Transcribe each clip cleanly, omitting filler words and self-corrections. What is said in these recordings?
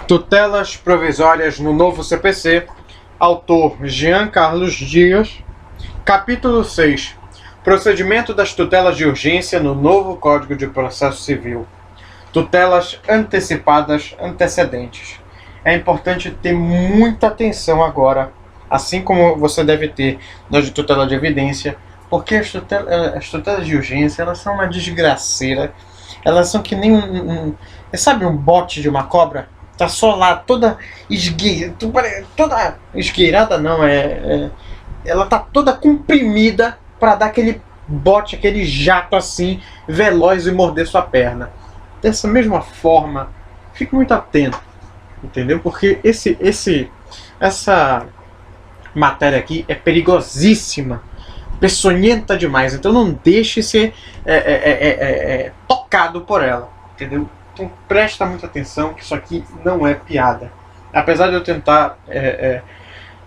Tutelas provisórias no novo CPC. Autor Jean Carlos Dias. Capítulo 6. Procedimento das tutelas de urgência no novo Código de Processo Civil. Tutelas antecipadas antecedentes. É importante ter muita atenção agora, assim como você deve ter nas de tutela de evidência, porque as tutelas de urgência, elas são uma desgraceira. Elas são que nem sabe um bote de uma cobra? Tá só lá, toda esgueirada não, ela tá toda comprimida para dar aquele bote, aquele jato assim, veloz e morder sua perna. Dessa mesma forma, fique muito atento, entendeu? Porque essa matéria aqui é perigosíssima, peçonhenta demais, então não deixe ser tocado por ela, entendeu? Então presta muita atenção que isso aqui não é piada. Apesar de eu tentar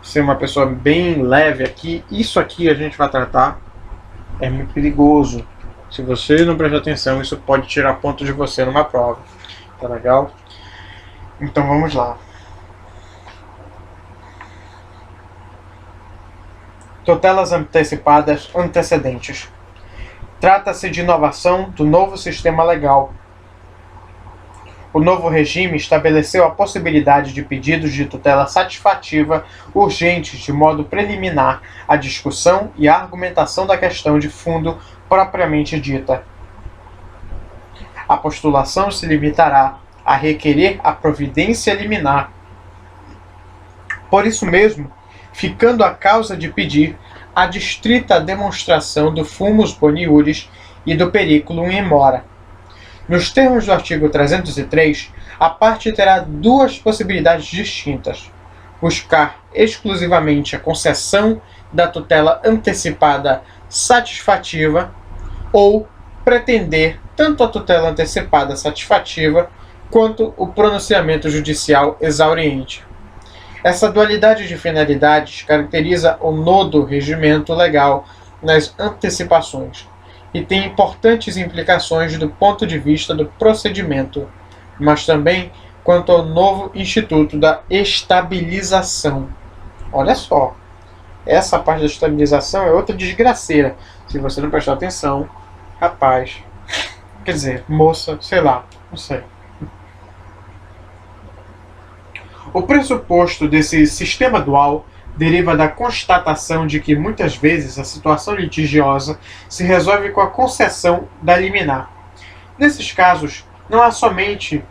ser uma pessoa bem leve aqui, isso aqui a gente vai tratar é muito perigoso. Se você não prestar atenção, isso pode tirar ponto de você numa prova. Tá legal? Então vamos lá. Tutelas antecipadas antecedentes. Trata-se de inovação do novo sistema legal. O novo regime estabeleceu a possibilidade de pedidos de tutela satisfativa urgentes de modo preliminar à discussão e à argumentação da questão de fundo propriamente dita. A postulação se limitará a requerer a providência liminar. Por isso mesmo, ficando a causa de pedir a distrita demonstração do fumus boniuris e do periculum in mora. Nos termos do artigo 303, a parte terá duas possibilidades distintas: buscar exclusivamente a concessão da tutela antecipada satisfativa ou pretender tanto a tutela antecipada satisfativa quanto o pronunciamento judicial exauriente. Essa dualidade de finalidades caracteriza o nodo regimento legal nas antecipações e tem importantes implicações do ponto de vista do procedimento, mas também quanto ao novo instituto da estabilização. Olha só, essa parte da estabilização é outra desgraceira. Se você não prestar atenção, rapaz, quer dizer, moça, sei lá, não sei. O pressuposto desse sistema dual deriva da constatação de que muitas vezes a situação litigiosa se resolve com a concessão da liminar. Nesses casos, não somente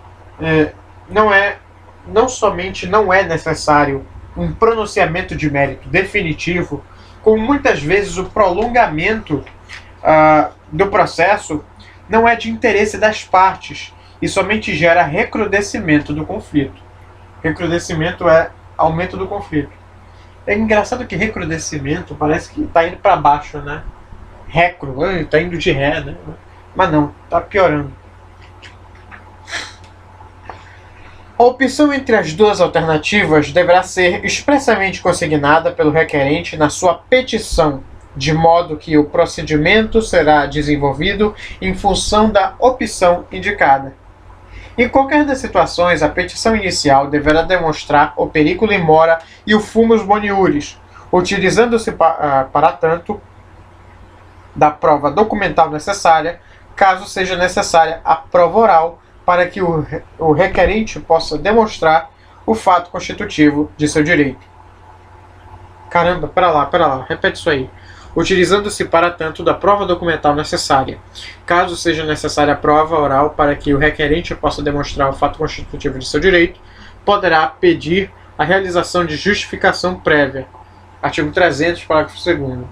não é necessário um pronunciamento de mérito definitivo, como muitas vezes o prolongamento do processo não é de interesse das partes e somente gera recrudescimento do conflito. Recrudescimento é aumento do conflito. É engraçado que recrudescimento parece que está indo para baixo, né? Está indo de ré, né? Mas não, está piorando. A opção entre as duas alternativas deverá ser expressamente consignada pelo requerente na sua petição, de modo que o procedimento será desenvolvido em função da opção indicada. Em qualquer das situações, a petição inicial deverá demonstrar o periculum in mora e o fumus boniuris, utilizando-se para tanto da prova documental necessária, caso seja necessária a prova oral, para que o requerente possa demonstrar o fato constitutivo de seu direito. Caramba, pera lá, repete isso aí. Utilizando-se para tanto da prova documental necessária, caso seja necessária a prova oral para que o requerente possa demonstrar o fato constitutivo de seu direito, poderá pedir a realização de justificação prévia. Artigo 300, parágrafo 2º.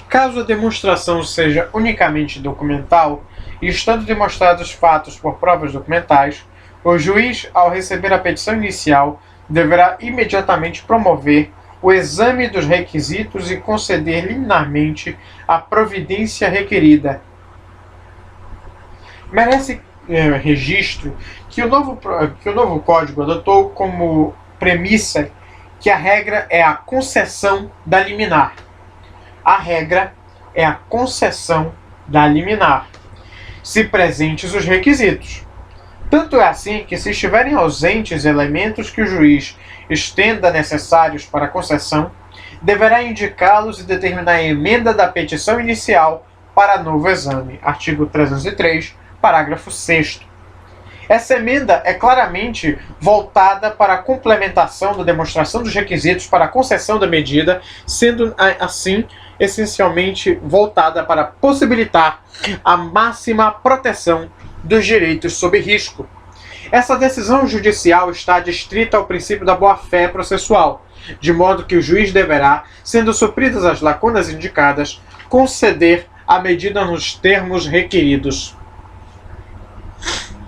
Caso a demonstração seja unicamente documental e estando demonstrados os fatos por provas documentais, o juiz, ao receber a petição inicial, deverá imediatamente promover o exame dos requisitos e conceder liminarmente a providência requerida. Merece registro que o novo Código adotou como premissa que a regra é a concessão da liminar. A regra é a concessão da liminar. se presentes os requisitos. Tanto é assim que, se estiverem ausentes elementos que o juiz entenda necessários para a concessão, deverá indicá-los e determinar a emenda da petição inicial para novo exame. Artigo 303, parágrafo 6º. Essa emenda é claramente voltada para a complementação da demonstração dos requisitos para a concessão da medida, sendo assim essencialmente voltada para possibilitar a máxima proteção dos direitos sob risco. Essa decisão judicial está adstrita ao princípio da boa-fé processual, de modo que o juiz deverá, sendo supridas as lacunas indicadas, conceder a medida nos termos requeridos.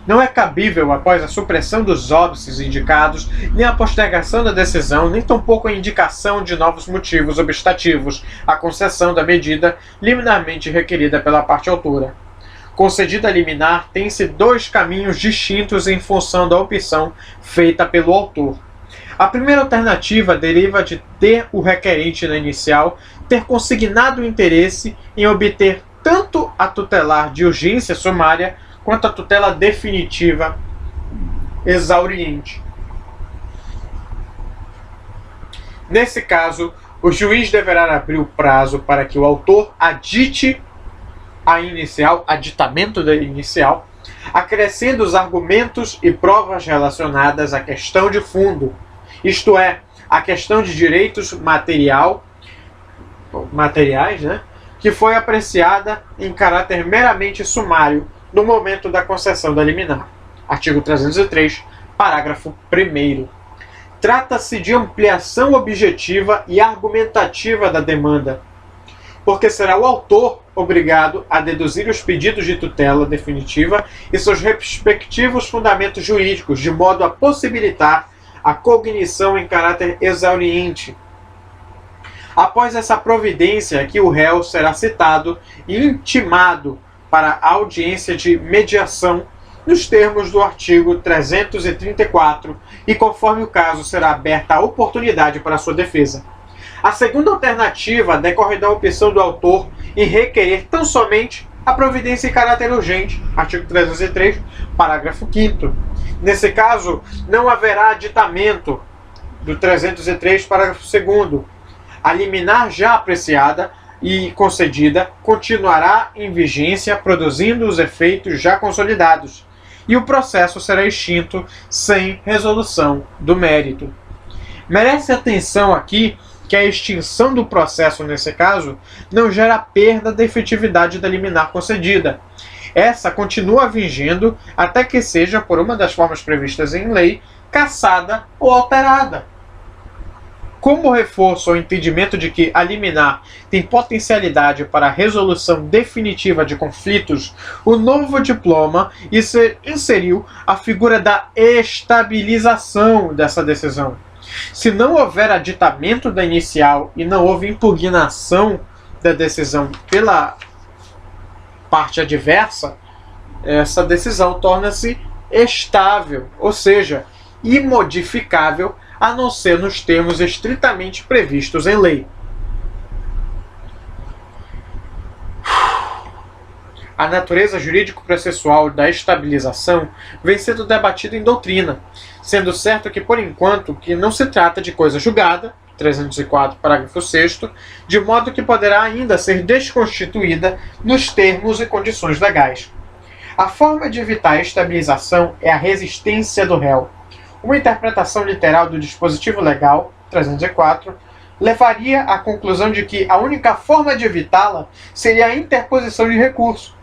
Não é cabível, após a supressão dos óbices indicados, nem a postergação da decisão, nem tampouco a indicação de novos motivos obstativos à concessão da medida liminarmente requerida pela parte autora. Concedida a liminar, tem-se dois caminhos distintos em função da opção feita pelo autor. A primeira alternativa deriva de ter o requerente na inicial ter consignado o interesse em obter tanto a tutelar de urgência sumária quanto a tutela definitiva exauriente. Nesse caso, o juiz deverá abrir o prazo para que o autor adite a inicial, aditamento da inicial, acrescendo os argumentos e provas relacionadas à questão de fundo, isto é, a questão de direitos materiais, que foi apreciada em caráter meramente sumário no momento da concessão da liminar. Artigo 303, parágrafo 1º. Trata-se de ampliação objetiva e argumentativa da demanda, porque será o autor obrigado a deduzir os pedidos de tutela definitiva e seus respectivos fundamentos jurídicos, de modo a possibilitar a cognição em caráter exauriente. Após essa providência, que o réu será citado e intimado para a audiência de mediação nos termos do artigo 334 e, conforme o caso, será aberta a oportunidade para sua defesa. A segunda alternativa decorre da opção do autor em requerer tão somente a providência em caráter urgente, artigo 303, parágrafo 5º. Nesse caso, não haverá aditamento do 303, parágrafo 2º. A liminar já apreciada e concedida continuará em vigência, produzindo os efeitos já consolidados, e o processo será extinto sem resolução do mérito. Merece atenção aqui que a extinção do processo, nesse caso, não gera perda da efetividade da liminar concedida. Essa continua vigendo até que seja, por uma das formas previstas em lei, cassada ou alterada. Como reforço ao entendimento de que a liminar tem potencialidade para a resolução definitiva de conflitos, o novo diploma inseriu a figura da estabilização dessa decisão. Se não houver aditamento da inicial e não houve impugnação da decisão pela parte adversa, essa decisão torna-se estável, ou seja, imodificável, a não ser nos termos estritamente previstos em lei. A natureza jurídico-processual da estabilização vem sendo debatida em doutrina, sendo certo que, por enquanto, que não se trata de coisa julgada, 304, parágrafo 6º, de modo que poderá ainda ser desconstituída nos termos e condições legais. A forma de evitar a estabilização é a resistência do réu. Uma interpretação literal do dispositivo legal, 304, levaria à conclusão de que a única forma de evitá-la seria a interposição de recurso.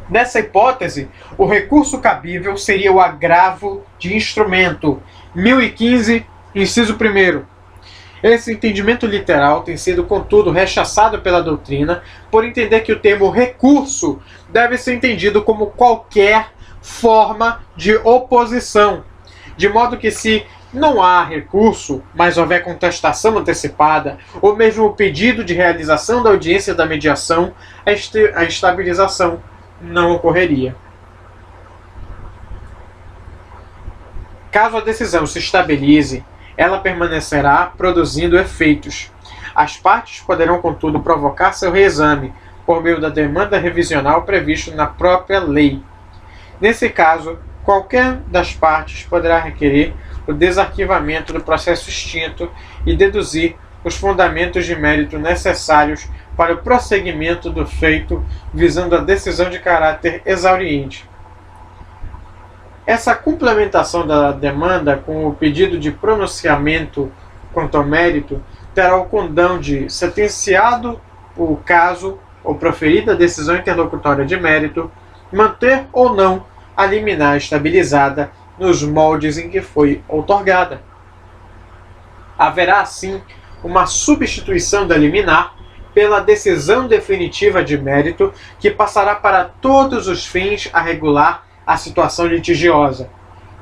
Nessa hipótese, o recurso cabível seria o agravo de instrumento, 1015, inciso 1º. Esse entendimento literal tem sido, contudo, rechaçado pela doutrina por entender que o termo recurso deve ser entendido como qualquer forma de oposição, de modo que, se não há recurso, mas houver contestação antecipada, ou mesmo o pedido de realização da audiência da mediação, a estabilização não ocorreria. Caso a decisão se estabilize, ela permanecerá produzindo efeitos. As partes poderão, contudo, provocar seu reexame, por meio da demanda revisional previsto na própria lei. Nesse caso, qualquer das partes poderá requerer o desarquivamento do processo extinto e deduzir os fundamentos de mérito necessários para o prosseguimento do feito, visando a decisão de caráter exauriente. Essa complementação da demanda com o pedido de pronunciamento quanto ao mérito terá o condão de, sentenciado o caso ou proferida a decisão interlocutória de mérito, manter ou não a liminar estabilizada nos moldes em que foi outorgada. Haverá, assim, uma substituição da liminar pela decisão definitiva de mérito que passará para todos os fins a regular a situação litigiosa,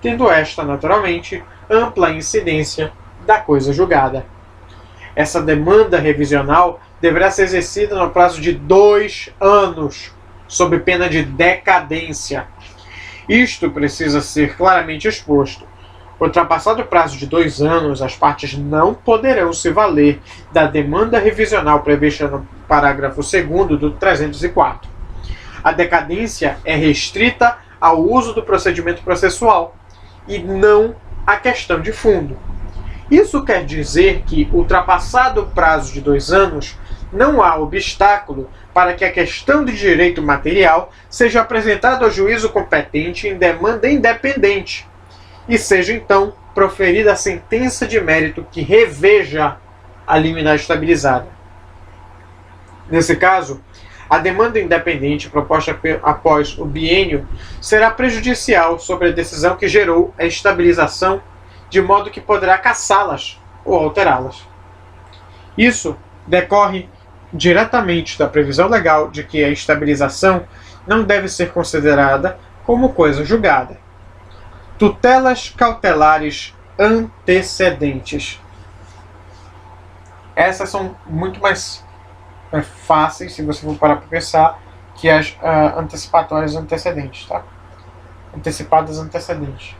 tendo esta, naturalmente, ampla incidência da coisa julgada. Essa demanda revisional deverá ser exercida no prazo de 2 anos, sob pena de decadência. Isto precisa ser claramente exposto. Ultrapassado o prazo de 2 anos, as partes não poderão se valer da demanda revisional prevista no parágrafo 2º do 304. A decadência é restrita ao uso do procedimento processual e não à questão de fundo. Isso quer dizer que, ultrapassado o prazo de 2 anos, não há obstáculo para que a questão de direito material seja apresentada ao juízo competente em demanda independente e seja, então, proferida a sentença de mérito que reveja a liminar estabilizada. Nesse caso, a demanda independente proposta após o biênio será prejudicial sobre a decisão que gerou a estabilização, de modo que poderá cassá-las ou alterá-las. Isso decorre diretamente da previsão legal de que a estabilização não deve ser considerada como coisa julgada. Tutelas cautelares antecedentes. Essas são muito mais fáceis, se você for parar para pensar, que as antecipatórias antecedentes, tá? Antecipadas antecedentes.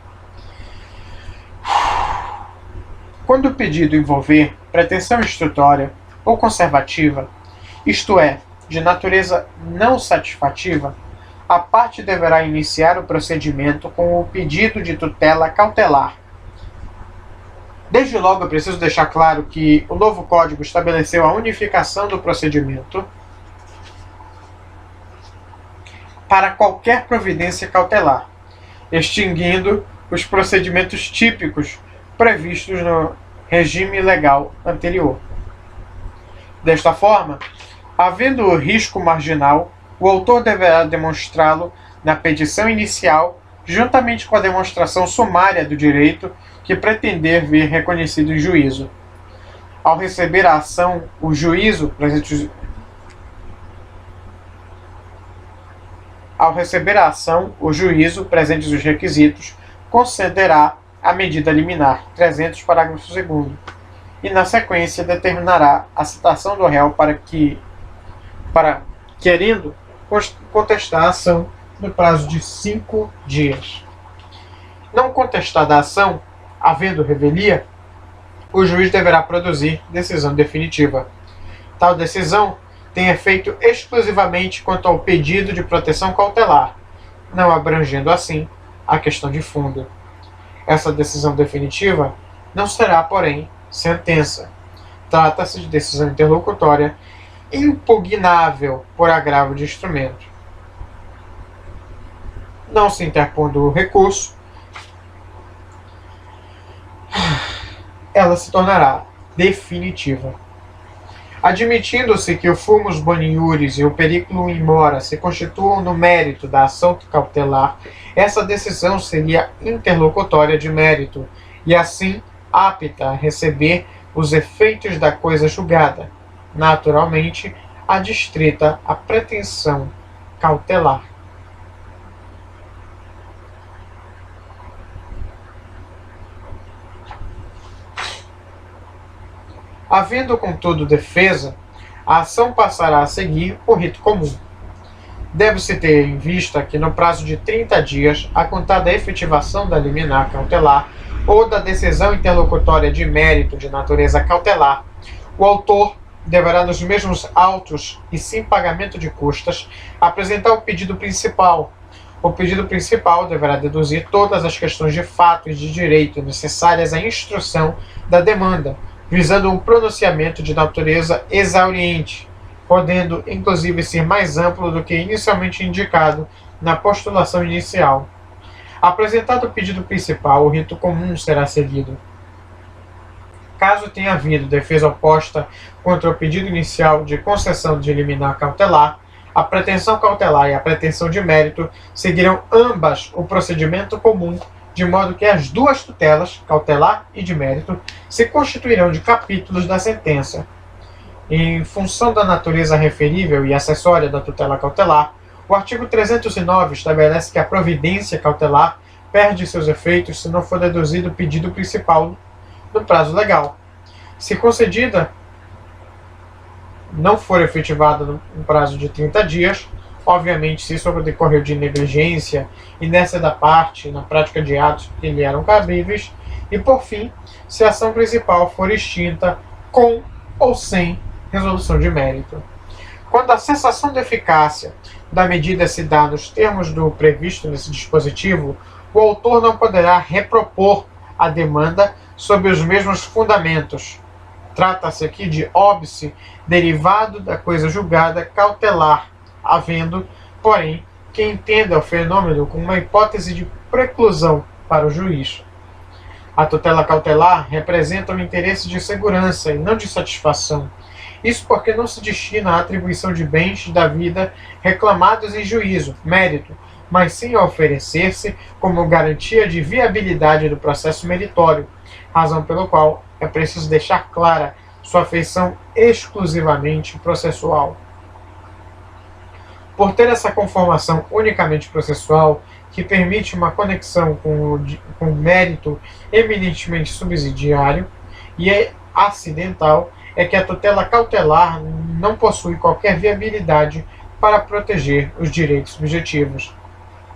Quando o pedido envolver pretensão instrutória ou conservativa, isto é, de natureza não satisfativa, a parte deverá iniciar o procedimento com o pedido de tutela cautelar. Desde logo, eu preciso deixar claro que o novo Código estabeleceu a unificação do procedimento para qualquer providência cautelar, extinguindo os procedimentos típicos previstos no regime legal anterior. Desta forma, havendo o risco marginal, o autor deverá demonstrá-lo na petição inicial, juntamente com a demonstração sumária do direito que pretender ver reconhecido em juízo. Ao receber a ação, o juízo, presente os requisitos, concederá a medida liminar, 300, parágrafo 2º, e na sequência determinará a citação do réu para querendo contestar a ação no prazo de 5 dias. Não contestada a ação, havendo revelia, o juiz deverá produzir decisão definitiva. Tal decisão tem efeito exclusivamente quanto ao pedido de proteção cautelar, não abrangendo assim a questão de fundo. Essa decisão definitiva não será, porém, sentença. Trata-se de decisão interlocutória impugnável por agravo de instrumento. Não se interpondo o recurso, ela se tornará definitiva. Admitindo-se que o fumus boni iuris e o periculum in mora se constituam no mérito da ação cautelar, essa decisão seria interlocutória de mérito e, assim, apta a receber os efeitos da coisa julgada, naturalmente adstrita à pretensão cautelar. Havendo, contudo, defesa, a ação passará a seguir o rito comum. Deve-se ter em vista que, no prazo de 30 dias, a contar da efetivação da liminar cautelar ou da decisão interlocutória de mérito de natureza cautelar, o autor deverá, nos mesmos autos e sem pagamento de custas, apresentar o pedido principal. O pedido principal deverá deduzir todas as questões de fato e de direito necessárias à instrução da demanda, visando um pronunciamento de natureza exauriente, podendo inclusive ser mais amplo do que inicialmente indicado na postulação inicial. Apresentado o pedido principal, o rito comum será seguido. Caso tenha havido defesa oposta contra o pedido inicial de concessão de liminar cautelar, a pretensão cautelar e a pretensão de mérito seguirão ambas o procedimento comum, de modo que as duas tutelas, cautelar e de mérito, se constituirão de capítulos da sentença. Em função da natureza referível e acessória da tutela cautelar, o artigo 309 estabelece que a providência cautelar perde seus efeitos se não for deduzido o pedido principal no prazo legal. Se concedida, não for efetivada no prazo de 30 dias, obviamente se isso decorreu de negligência, inércia da parte na prática de atos que lhe eram cabíveis, e por fim, se a ação principal for extinta com ou sem resolução de mérito. Quando a cessação de eficácia da medida se dá nos termos do previsto nesse dispositivo, o autor não poderá repropor a demanda sob os mesmos fundamentos. Trata-se aqui de óbice derivado da coisa julgada cautelar, havendo, porém, quem entenda o fenômeno com uma hipótese de preclusão para o juiz. A tutela cautelar representa um interesse de segurança e não de satisfação. Isso porque não se destina à atribuição de bens da vida reclamados em juízo, mérito, mas sim a oferecer-se como garantia de viabilidade do processo meritório, razão pelo qual é preciso deixar clara sua feição exclusivamente processual. Por ter essa conformação unicamente processual, que permite uma conexão com o mérito eminentemente subsidiário e acidental, é que a tutela cautelar não possui qualquer viabilidade para proteger os direitos subjetivos.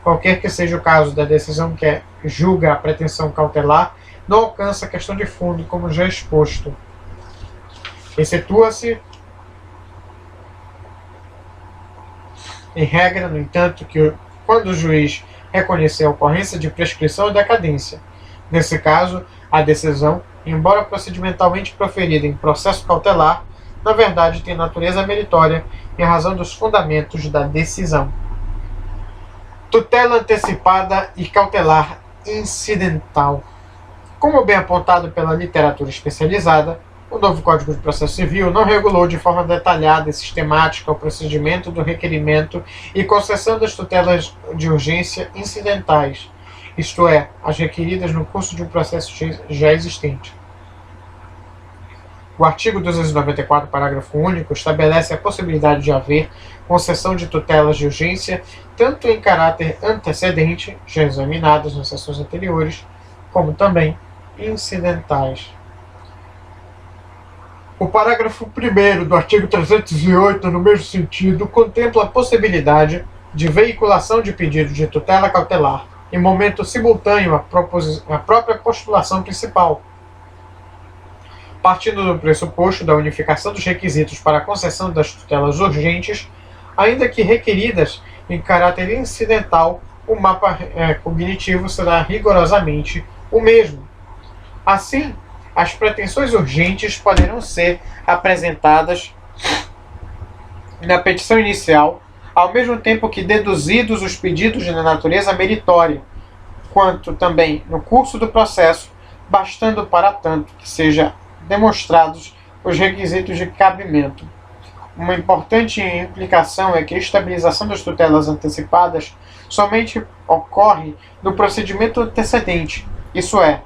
Qualquer que seja o caso da decisão que julga a pretensão cautelar, não alcança a questão de fundo, como já exposto. Excetua-se, em regra, no entanto, que quando o juiz reconhecer a ocorrência de prescrição ou decadência. Nesse caso, a decisão, embora procedimentalmente proferida em processo cautelar, na verdade tem natureza meritória em razão dos fundamentos da decisão. Tutela antecipada e cautelar incidental. Como bem apontado pela literatura especializada, o novo Código de Processo Civil não regulou de forma detalhada e sistemática o procedimento do requerimento e concessão das tutelas de urgência incidentais, isto é, as requeridas no curso de um processo já existente. O artigo 294, parágrafo único, estabelece a possibilidade de haver concessão de tutelas de urgência tanto em caráter antecedente, já examinadas nas sessões anteriores, como também incidentais. O parágrafo 1º do artigo 308, no mesmo sentido, contempla a possibilidade de veiculação de pedido de tutela cautelar em momento simultâneo à própria postulação principal, partindo do pressuposto da unificação dos requisitos para a concessão das tutelas urgentes, ainda que requeridas em caráter incidental, o mapa cognitivo será rigorosamente o mesmo. Assim, as pretensões urgentes poderão ser apresentadas na petição inicial, ao mesmo tempo que deduzidos os pedidos de natureza meritória, quanto também no curso do processo, bastando para tanto que sejam demonstrados os requisitos de cabimento. Uma importante implicação é que a estabilização das tutelas antecipadas somente ocorre no procedimento antecedente, isto é,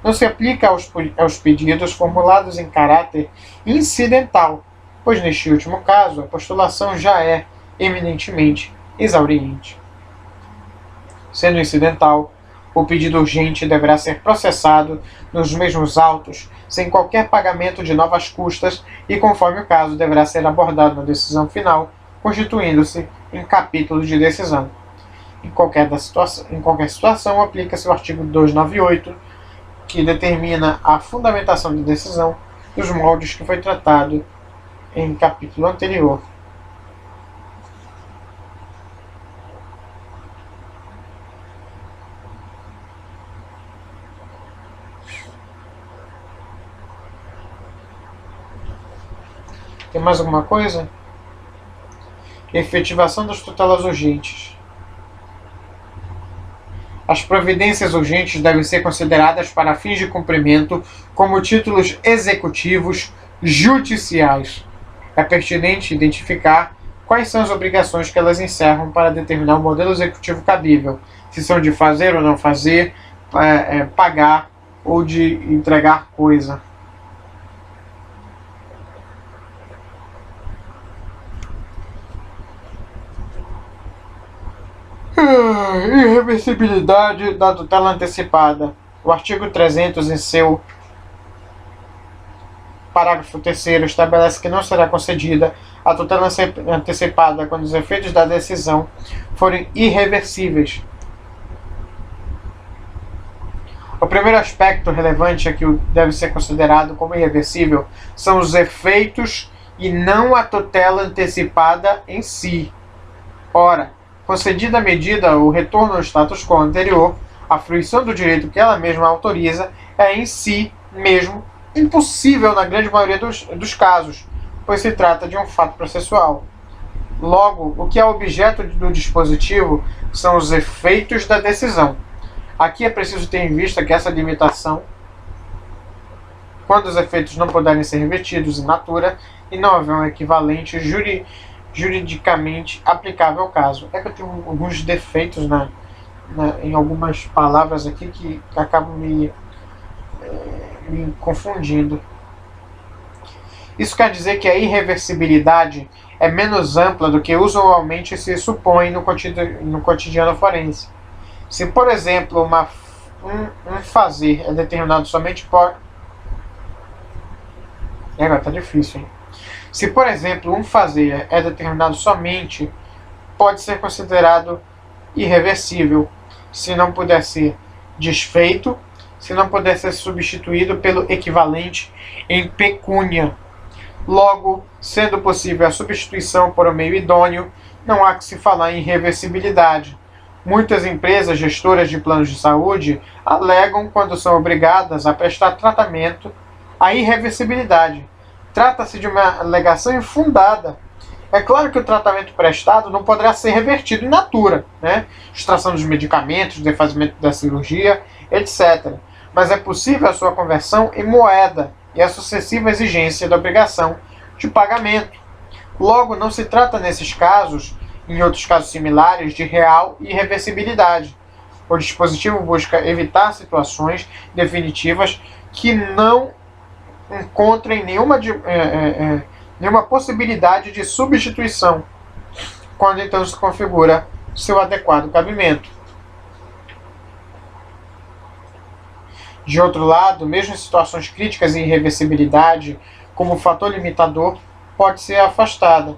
não se aplica aos pedidos formulados em caráter incidental, pois neste último caso a postulação já é eminentemente exauriente. Sendo incidental, o pedido urgente deverá ser processado nos mesmos autos, sem qualquer pagamento de novas custas e, conforme o caso, deverá ser abordado na decisão final, constituindo-se em capítulo de decisão. Em qualquer situação, aplica-se o artigo 298, que determina a fundamentação da decisão, dos moldes que foi tratado em capítulo anterior. Tem mais alguma coisa? Efetivação das tutelas urgentes. As providências urgentes devem ser consideradas para fins de cumprimento como títulos executivos judiciais. É pertinente identificar quais são as obrigações que elas encerram para determinar o modelo executivo cabível, se são de fazer ou não fazer, pagar ou de entregar coisa. Irreversibilidade da tutela antecipada. O artigo 300, em seu parágrafo 3º, estabelece que não será concedida a tutela antecipada quando os efeitos da decisão forem irreversíveis. O primeiro aspecto relevante a que deve ser considerado como irreversível são os efeitos e não a tutela antecipada em si. Ora, concedida a medida o retorno ao status quo anterior, a fruição do direito que ela mesma autoriza é em si mesmo impossível na grande maioria dos casos, pois se trata de um fato processual. Logo, o que é objeto do dispositivo são os efeitos da decisão. Aqui é preciso ter em vista que essa limitação, quando os efeitos não puderem ser revertidos in natura e não houver um equivalente juridicamente aplicável ao caso. É que eu tenho alguns defeitos em algumas palavras aqui que acabam me confundindo. Isso quer dizer que a irreversibilidade é menos ampla do que usualmente se supõe no cotidiano forense. Se, por exemplo, um fazer é determinado somente por... Agora tá difícil, hein? Se, por exemplo, um fazer é determinado somente, pode ser considerado irreversível, se não puder ser desfeito, se não puder ser substituído pelo equivalente em pecúnia. Logo, sendo possível a substituição por um meio idôneo, não há que se falar em irreversibilidade. Muitas empresas gestoras de planos de saúde alegam, quando são obrigadas a prestar tratamento, a irreversibilidade. Trata-se de uma alegação infundada. É claro que o tratamento prestado não poderá ser revertido in natura, extração dos medicamentos, defazimento da cirurgia, etc. Mas é possível a sua conversão em moeda e a sucessiva exigência da obrigação de pagamento. Logo, não se trata nesses casos, em outros casos similares, de real irreversibilidade. O dispositivo busca evitar situações definitivas que não encontrem nenhuma possibilidade de substituição, quando então se configura seu adequado cabimento. De outro lado, mesmo em situações críticas, a irreversibilidade, como fator limitador, pode ser afastada.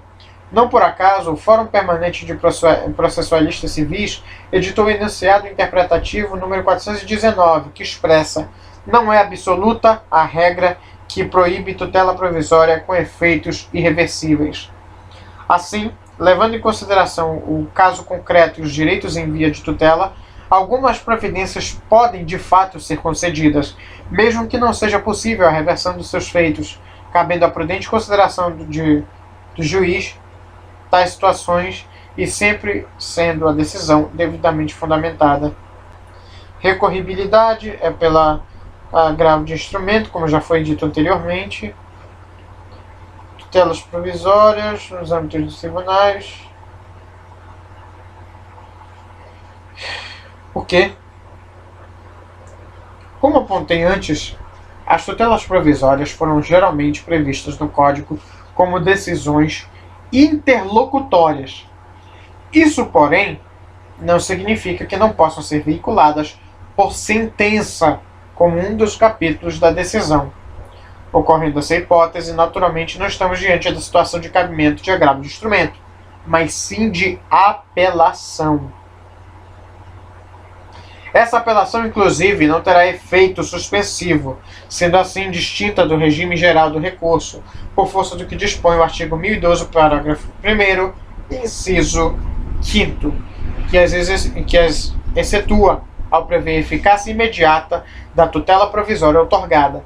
Não por acaso, o Fórum Permanente de Processualistas Civis editou o enunciado interpretativo número 419, que expressa: não é absoluta a regra que proíbe tutela provisória com efeitos irreversíveis. Assim, levando em consideração o caso concreto e os direitos em via de tutela, algumas providências podem de fato ser concedidas, mesmo que não seja possível a reversão dos seus feitos, cabendo a prudente consideração do juiz tais situações e sempre sendo a decisão devidamente fundamentada. Recorribilidade é pela agravo de instrumento, como já foi dito anteriormente. Tutelas provisórias nos âmbitos dos tribunais. Por quê? Como apontei antes, as tutelas provisórias foram geralmente previstas no Código como decisões interlocutórias. Isso, porém, não significa que não possam ser veiculadas por sentença, como um dos capítulos da decisão. Ocorrendo essa hipótese, naturalmente não estamos diante da situação de cabimento de agravo de instrumento, mas sim de apelação. Essa apelação, inclusive, não terá efeito suspensivo, sendo assim distinta do regime geral do recurso, por força do que dispõe o artigo 1012, parágrafo 1º, inciso 5º, que as excetua ao prever eficácia imediata da tutela provisória outorgada.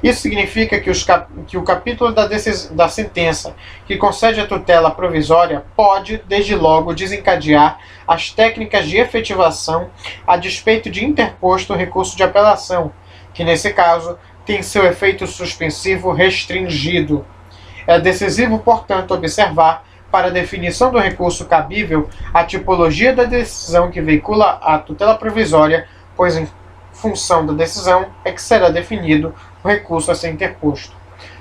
Isso significa que o capítulo da sentença que concede a tutela provisória pode, desde logo, desencadear as técnicas de efetivação a despeito de interposto recurso de apelação, que, nesse caso, tem seu efeito suspensivo restringido. É decisivo, portanto, observar, para a definição do recurso cabível, a tipologia da decisão que veicula a tutela provisória, pois em função da decisão é que será definido o recurso a ser interposto.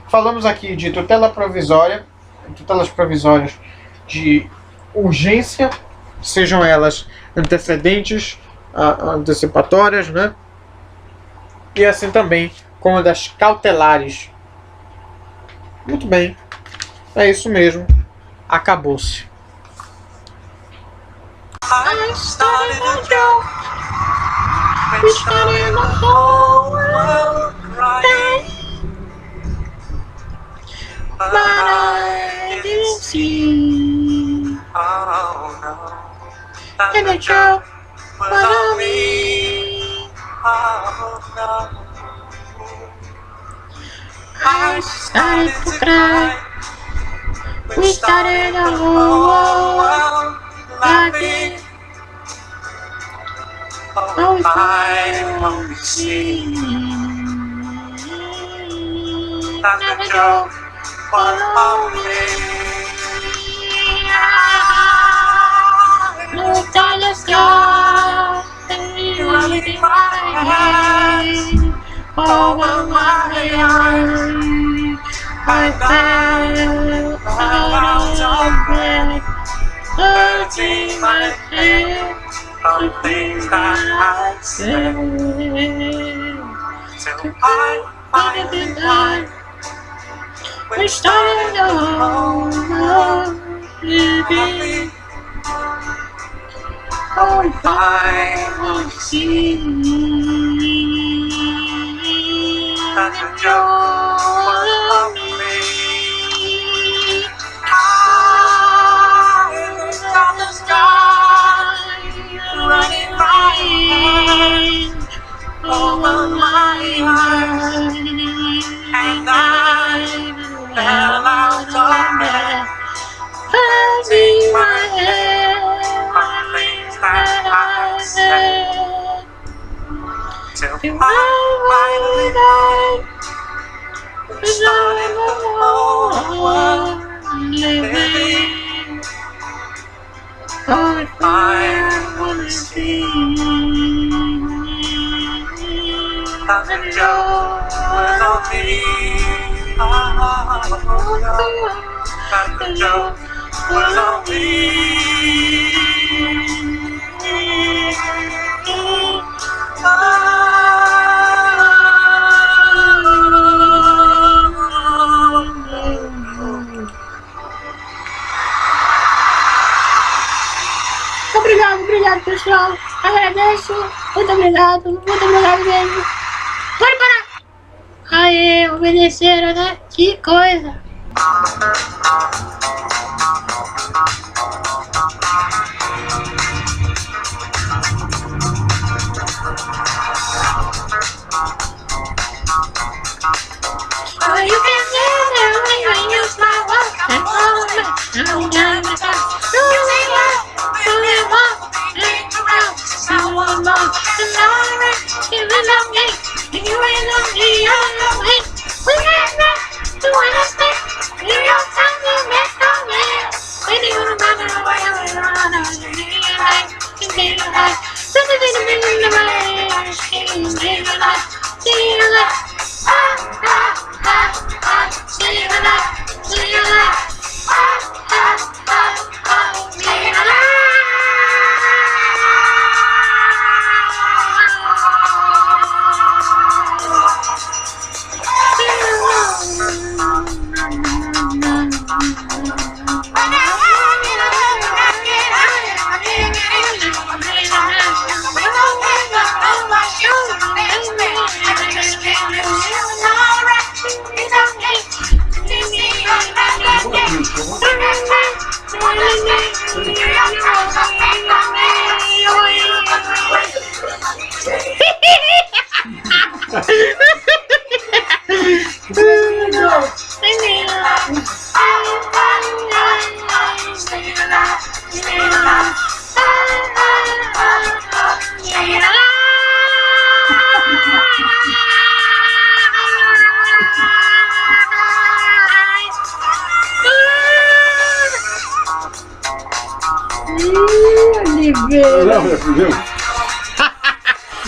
Falamos aqui de tutelas provisórias de urgência, sejam elas antecedentes, antecipatórias, né? E assim também como das cautelares. Muito bem, é isso mesmo. Acabou-se. I started a joke, which started the whole world crying, but I didn't see. Oh no, and the joke was on me. Oh no, I started to cry. We started the whole world laughing. Oh, if I only see that the joke was on me. Looked at the sky and running my head over my eyes. I fell out of bed, hurting my head from things that I said. Till I finally died, we started over living. Oh, if I would see that the joke was on me. From the sky, running right over my eyes, and I fell out of bed, hurting my head from things that I said. Till I finally died, we started the whole world living. Oh, if I wanna see that the joke was on me. Oh, no, that the joke was on me. Obrigado, pessoal. Agradeço. Muito obrigado mesmo. Pode parar. Aê, obedeceram, né? Que coisa. Oh, you can say that when you use my work and follow me. I'm down with that. Do they want? Do they want? Ain't around. Someone more. And now I'm right. You love me. And you ain't love me. I love me. We can't do anything. You don't tell me. Oliveira.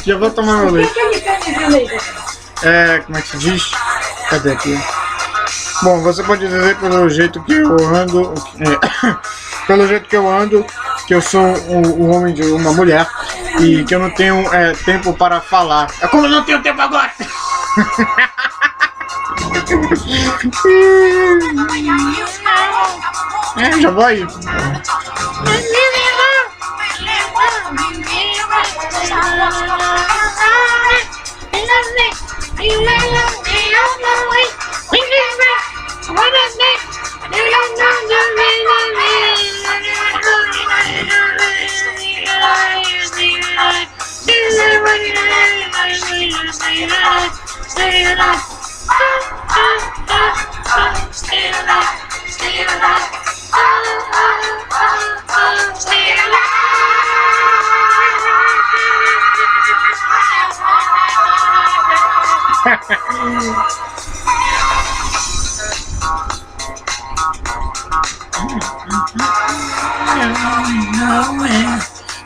Já vou tomar meu O leite. que ele quer dizer, Leite? Como é que se diz? Cadê aqui? Bom, você pode dizer pelo jeito que eu ando, pelo jeito que eu ando, que eu sou um homem de uma mulher e que eu não tenho tempo para falar. É como eu não tenho tempo agora! Já vou aí.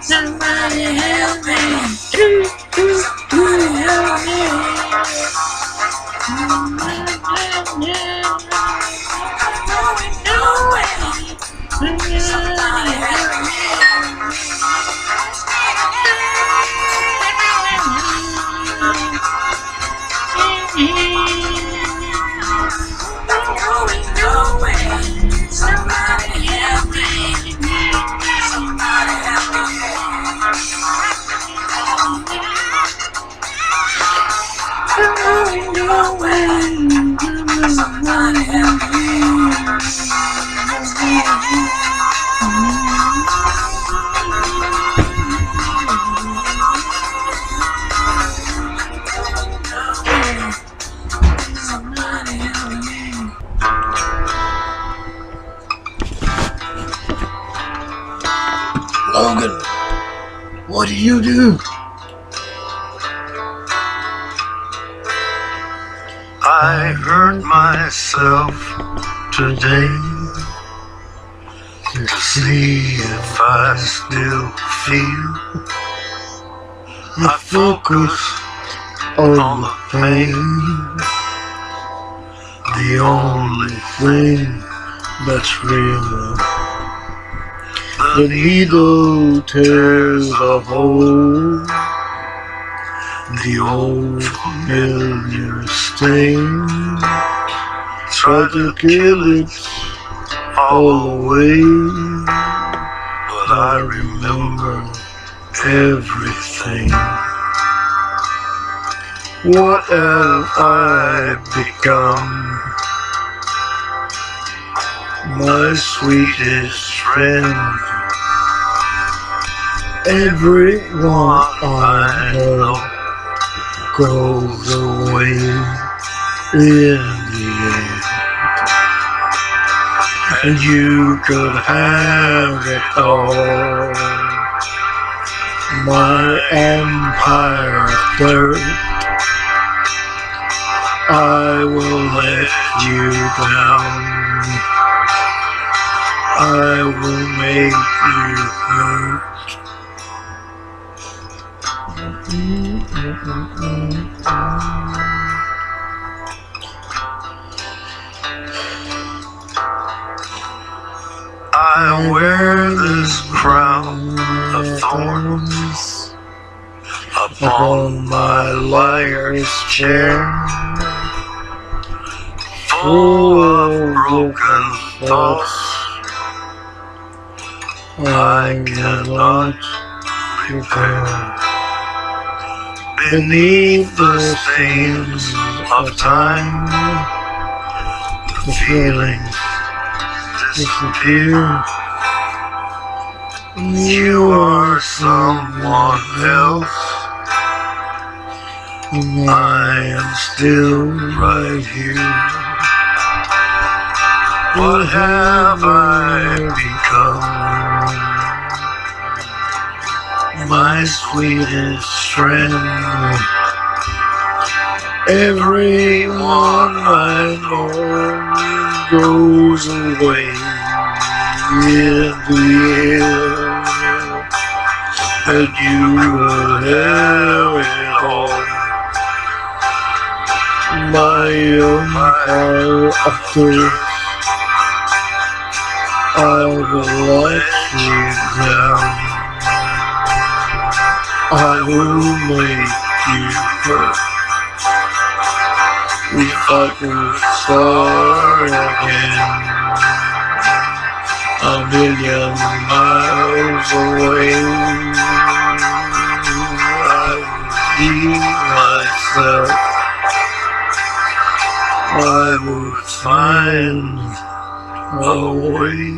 Somebody help me. Logan, what do you do? I hurt myself today to see if I still feel. I focus on the pain, the only thing that's real. The needle tears a hole, the old familiar stain. Try to kill it all away, but I remember everything. What have I become? My sweetest friend. Everyone I know goes away in the end, and you could have it all. My empire of dirt, I will let you down. I will make you hurt. I wear this crown of thorns upon my liar's chair, full of broken thoughts I cannot repair. Beneath the stains of time, the feelings disappear. You are someone else, and I am still right here. What have I become? My sweetest friend. Everyone I know goes away in the end. that you will have it all. My own heart after I will let you down. I will make you hurt. If I could start again, a million miles away, I would give myself. I would find a way.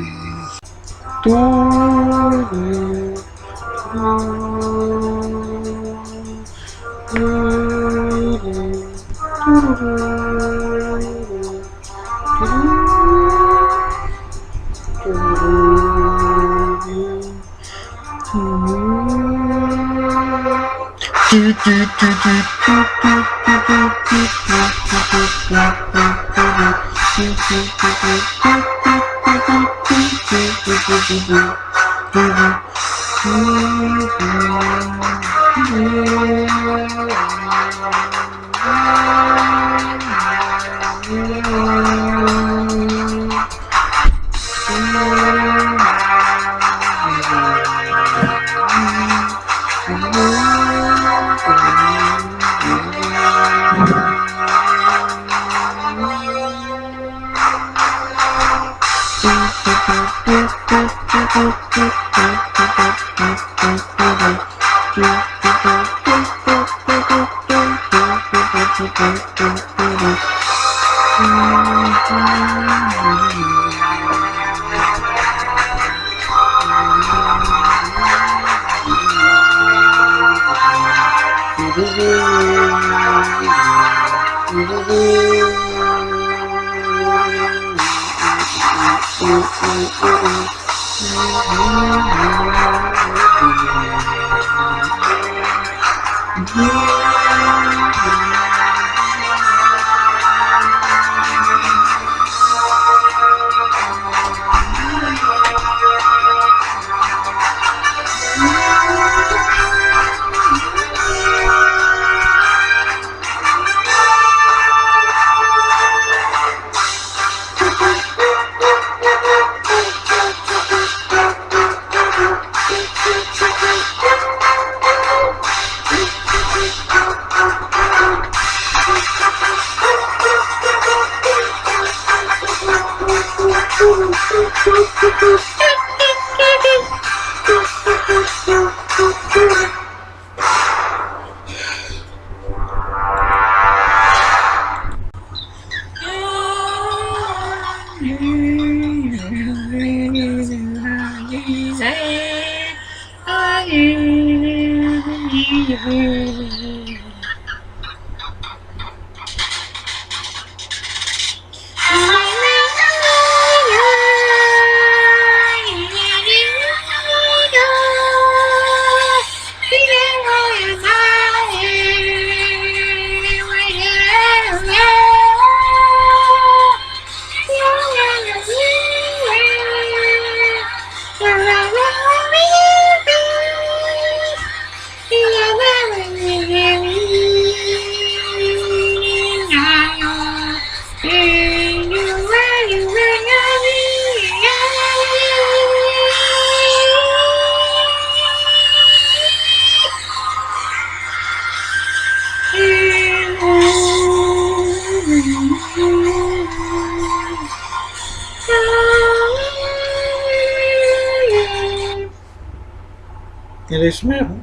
Era isso mesmo.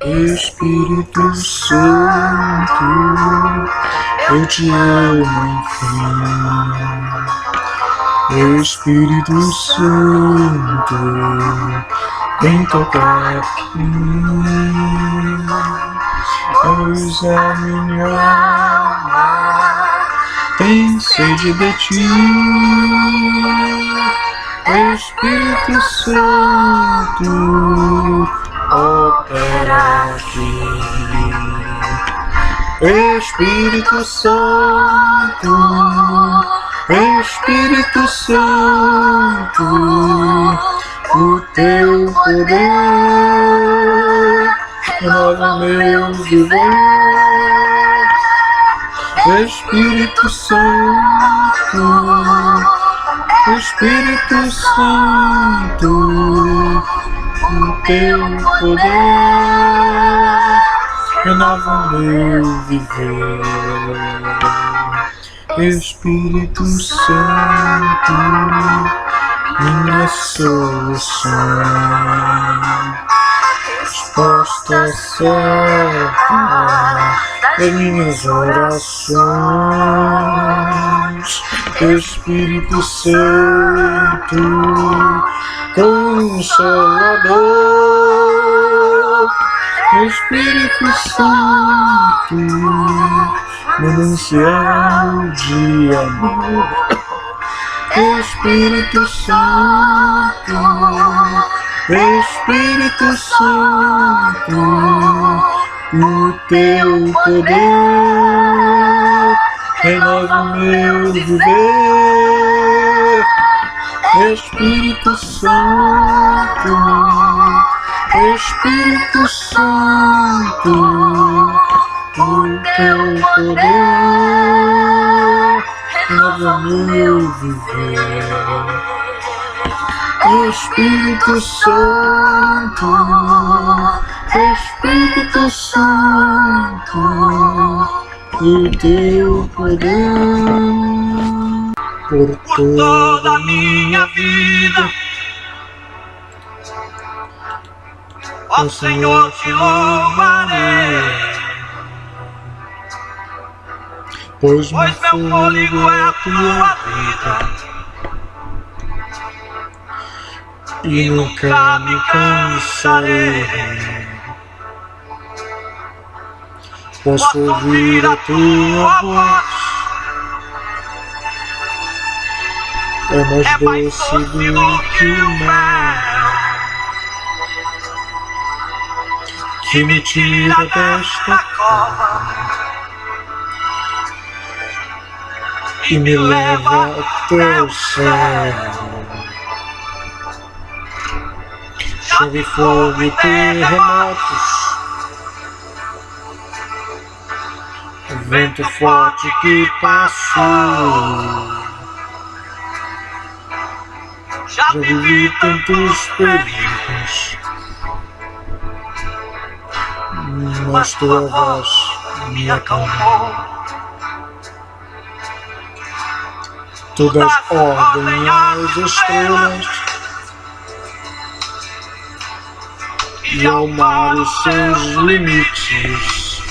Espírito Santo, eu te amo, enfim. Espírito Santo, vem tocar em mim. Pois a minha alma tem sede de ti. Espírito Santo, Espírito Santo, Espírito Santo, o teu poder renova meu viver. Espírito Santo, Espírito Santo, o teu poder renova meu viver. Espírito Santo, minha solução, resposta certa das minhas orações. Espírito Santo, Consolador. Espírito Santo, manancial de amor. Espírito Santo, Espírito Santo, o teu poder renova meu viver. Espírito Santo, Espírito Santo, o teu poder renova meu viver. Espírito Santo, Espírito Santo, o teu poder por toda a minha vida. Ó Senhor, te louvarei, pois meu fôlego é a tua vida e nunca me cansarei. Posso ouvir a tua voz, é mais doce do que o mel, que me tira desta cova e me leva até o céu. Chove, fogo e terremotos, vento forte que passou. Já vivi tantos perigos, mas tua voz me acalmou. Todas ordem as estrelas e ao mar os seus limites.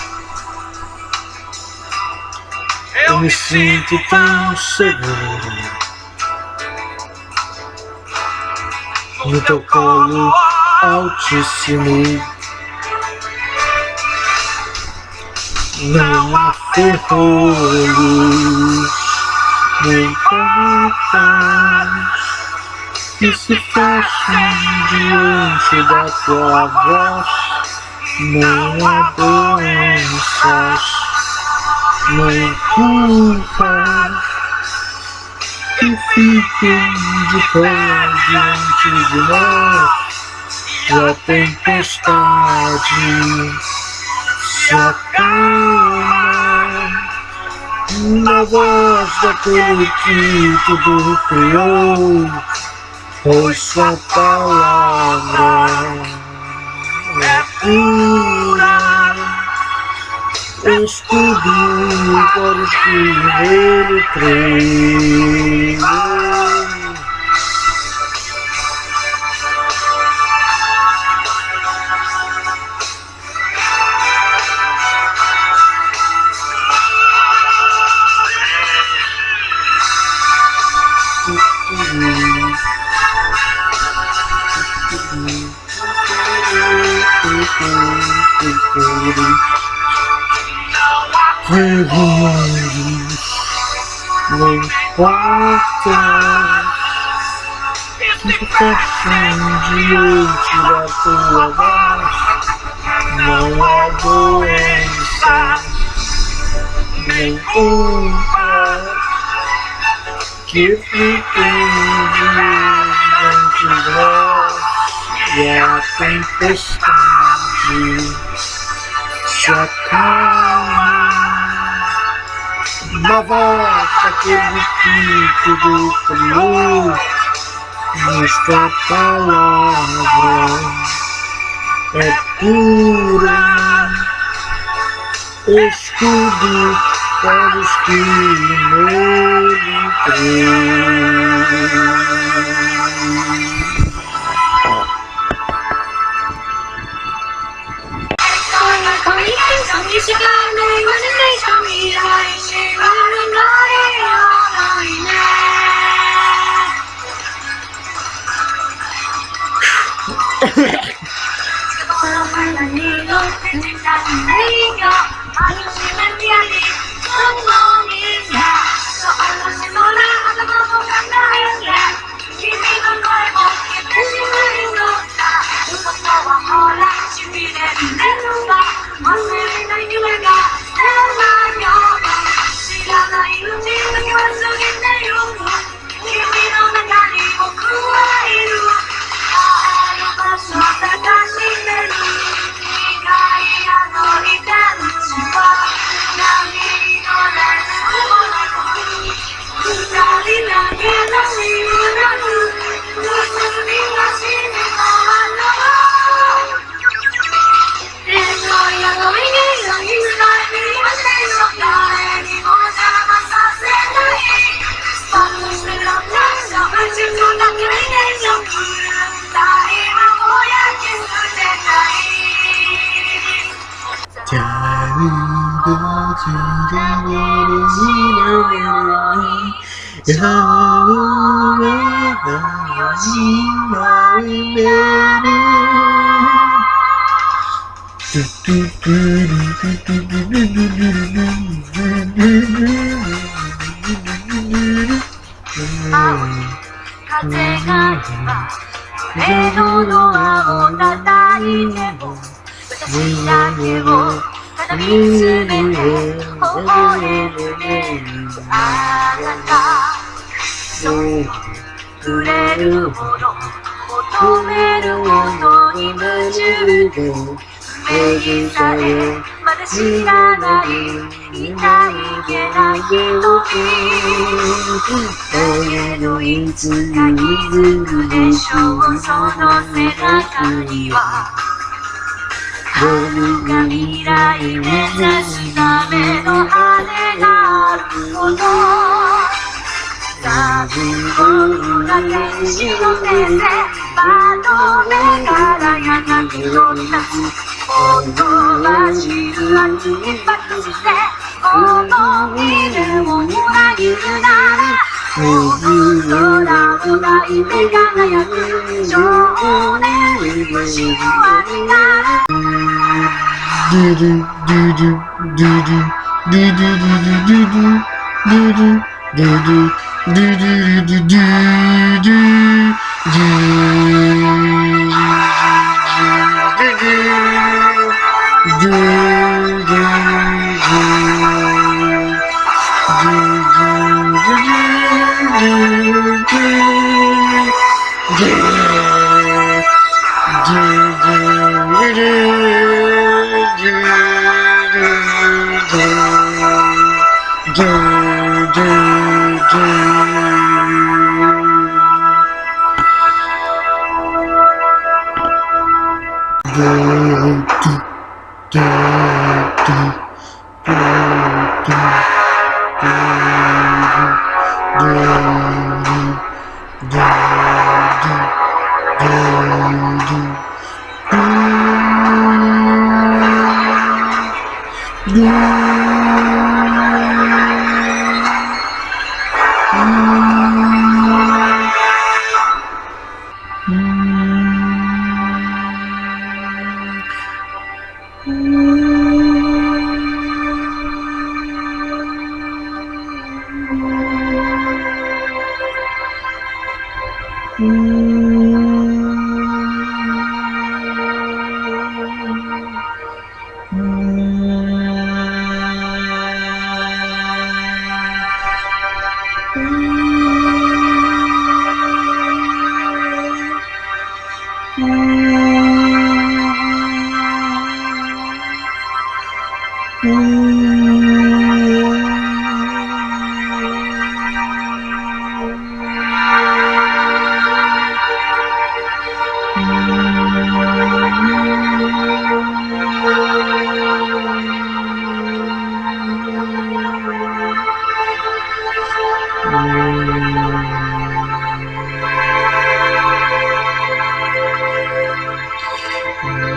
Eu me sinto tão seguro no teu colo altíssimo. Não há ferrolhos nem portas que se fecham diante da tua voz. Não há doenças nem culpas que fiquem de pé diante de nós. E a tempestade se acalma na voz daquele que tudo criou, pois sua palavra é pura, escudo para os que nele creem. Vergonhos, nem portas que fecham diante da tua voz. não há doença, nem culpa que fiquem entre nós e a tempestade se acalma na voz daquele pico do temor. Esta palavra é pura, escudo para os que nele creem. Hum.